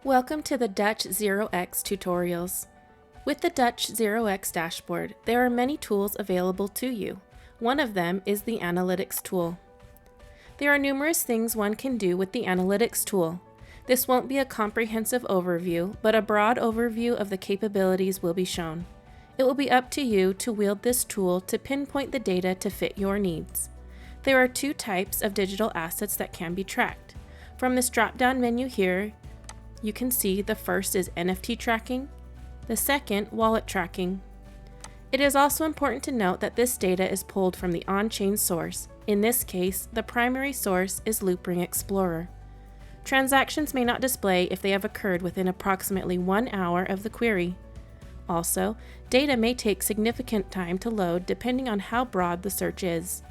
Welcome to the Dutch 0x tutorials. With the Dutch 0x dashboard, there are many tools available to you. One of them is the Analytics tool. There are numerous things one can do with the Analytics tool. This won't be a comprehensive overview, but a broad overview of the capabilities will be shown. It will be up to you to wield this tool to pinpoint the data to fit your needs. There are two types of digital assets that can be tracked. From this drop-down menu here, you can see the first is NFT tracking, the second, wallet tracking. It is also important to note that this data is pulled from the on-chain source. In this case, the primary source is Loopring Explorer. Transactions may not display if they have occurred within approximately 1 hour of the query. Also, data may take significant time to load depending on how broad the search is.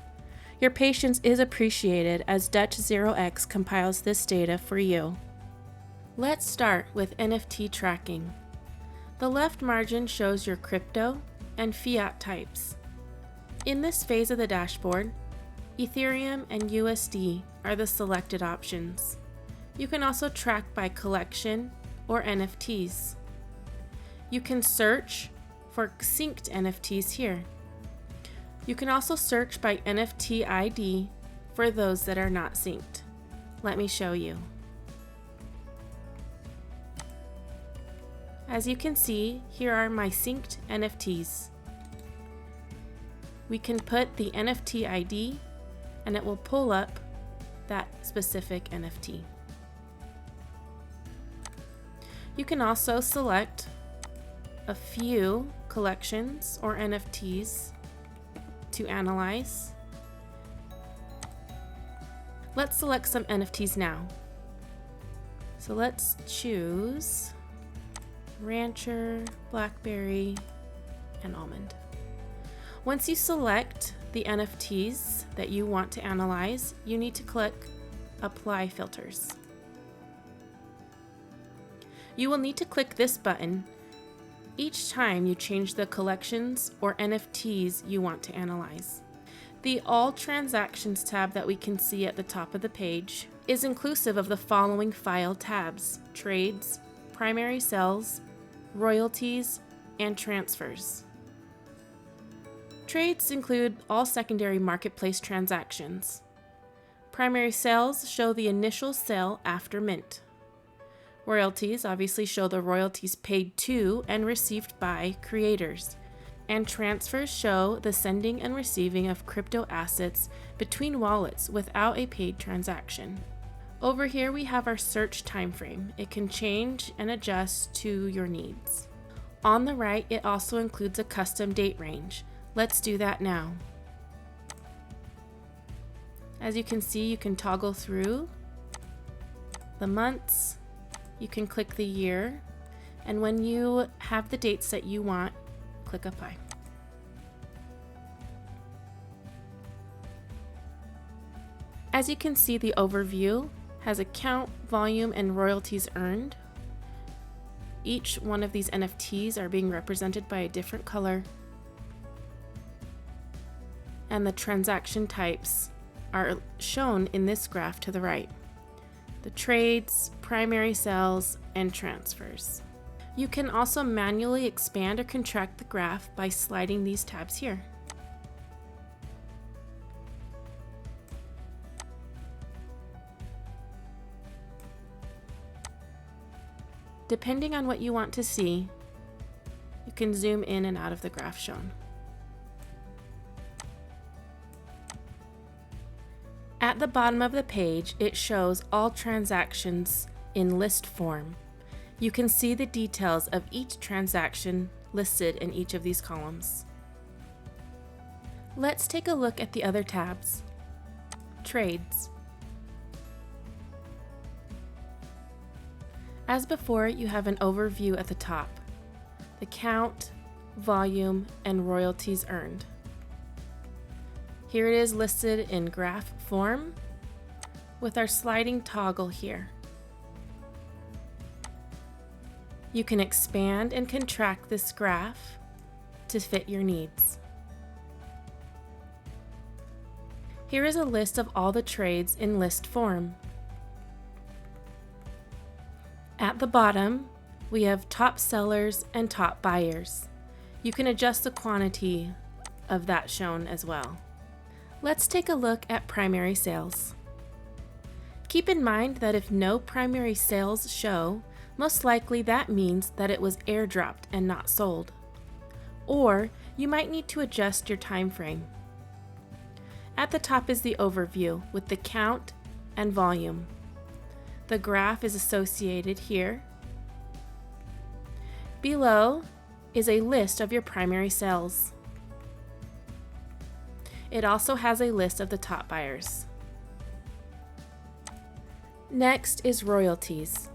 Your patience is appreciated as Dutch 0x compiles this data for you. Let's start with NFT tracking. The left margin shows your crypto and fiat types. In this phase of the dashboard, Ethereum and USD are the selected options. You can also track by collection or NFTs. You can search for synced NFTs here. You can also search by NFT ID for those that are not synced. Let me show you. As you can see, here are my synced NFTs. We can put the NFT ID and it will pull up that specific NFT. You can also select a few collections or NFTs to analyze. Let's select some NFTs now. So let's choose Rancher, Blackberry, and Almond. Once you select the NFTs that you want to analyze, you need to click Apply Filters. You will need to click this button each time you change the collections or NFTs you want to analyze. The All Transactions tab that we can see at the top of the page is inclusive of the following file tabs: Trades, Primary Sales, Royalties, and Transfers. Trades include all secondary marketplace transactions. Primary sales show the initial sale after mint. Royalties obviously show the royalties paid to and received by creators. And transfers show the sending and receiving of crypto assets between wallets without a paid transaction. Over here we have our search time frame. It can change and adjust to your needs. On the right, it also includes a custom date range. Let's do that now. As you can see, you can toggle through the months. You can click the year, and when you have the dates that you want, click Apply. As you can see, the overview has account, volume, and royalties earned. Each one of these NFTs are being represented by a different color, and the transaction types are shown in this graph to the right: the trades, primary sales, and transfers. You can also manually expand or contract the graph by sliding these tabs here. Depending on what you want to see, you can zoom in and out of the graph shown. At the bottom of the page, it shows all transactions in list form. You can see the details of each transaction listed in each of these columns. Let's take a look at the other tabs. Trades. As before, you have an overview at the top: the count, volume, and royalties earned. Here it is listed in graph form with our sliding toggle here. You can expand and contract this graph to fit your needs. Here is a list of all the trades in list form. At the bottom, we have top sellers and top buyers. You can adjust the quantity of that shown as well. Let's take a look at primary sales. Keep in mind that if no primary sales show, most likely that means that it was airdropped and not sold. Or you might need to adjust your time frame. At the top is the overview with the count and volume. The graph is associated here. Below is a list of your primary sales. It also has a list of the top buyers. Next is royalties.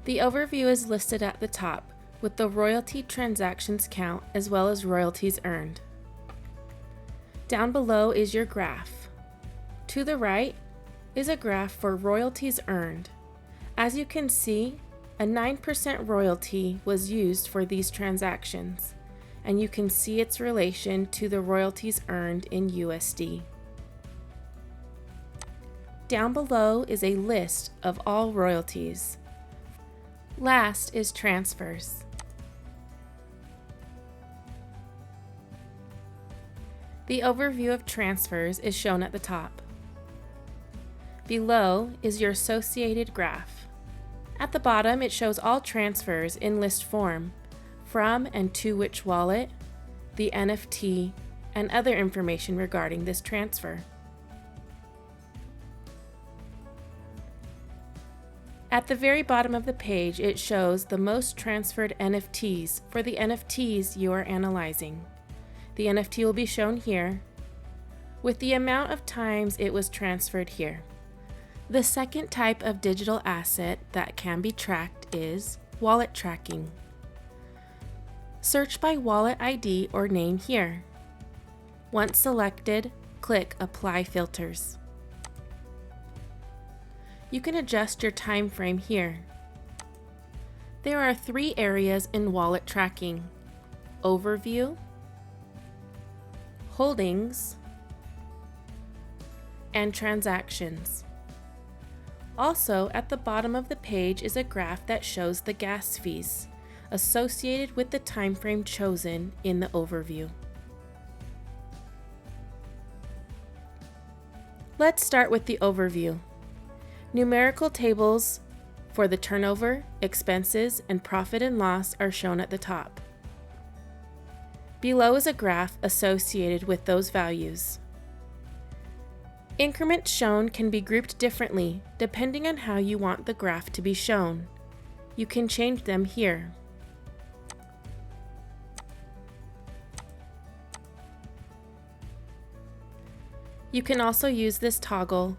The overview is listed at the top with the royalty transactions count as well as royalties earned. Down below is your graph. To the right is a graph for royalties earned. As you can see, a 9% royalty was used for these transactions, and you can see its relation to the royalties earned in USD. Down below is a list of all royalties. Last is transfers. The overview of transfers is shown at the top. Below is your associated graph. At the bottom, it shows all transfers in list form, from and to which wallet, the NFT, and other information regarding this transfer. At the very bottom of the page, it shows the most transferred NFTs for the NFTs you are analyzing. The NFT will be shown here, with the amount of times it was transferred here. The second type of digital asset that can be tracked is wallet tracking. Search by wallet ID or name here. Once selected, click Apply Filters. You can adjust your time frame here. There are 3 areas in wallet tracking: Overview, Holdings, and Transactions. Also, at the bottom of the page is a graph that shows the gas fees associated with the time frame chosen in the overview. Let's start with the overview. Numerical tables for the turnover, expenses, and profit and loss are shown at the top. Below is a graph associated with those values. Increments shown can be grouped differently depending on how you want the graph to be shown. You can change them here. You can also use this toggle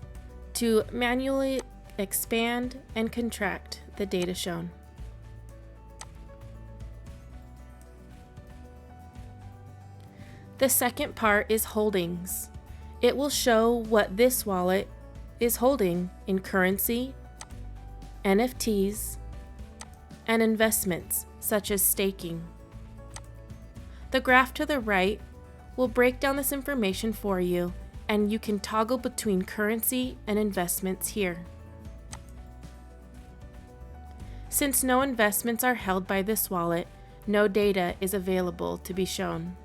to manually expand and contract the data shown. The second part is holdings. It will show what this wallet is holding in currency, NFTs, and investments such as staking. The graph to the right will break down this information for you, and you can toggle between currency and investments here. Since no investments are held by this wallet, no data is available to be shown.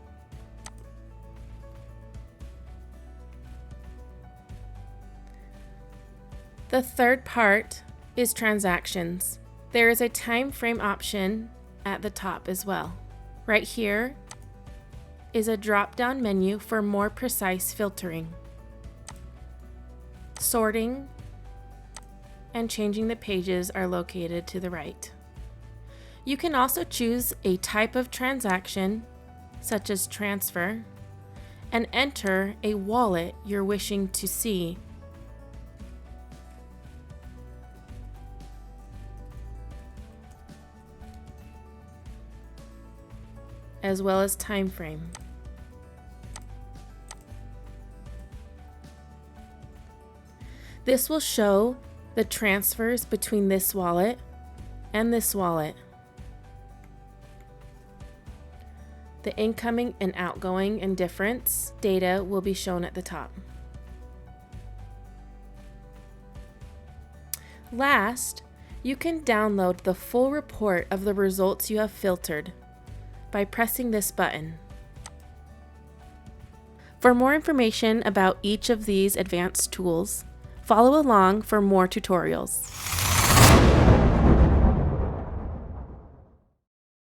The third part is transactions. There is a time frame option at the top as well. Right here is a drop-down menu for more precise filtering, sorting, and changing the pages are located to the right. You can also choose a type of transaction, such as transfer, and enter a wallet you're wishing to see. As well as time frame. This will show the transfers between this wallet and this wallet. The incoming and outgoing and difference data will be shown at the top. Last, you can download the full report of the results you have filtered by pressing this button. For more information about each of these advanced tools, follow along for more tutorials.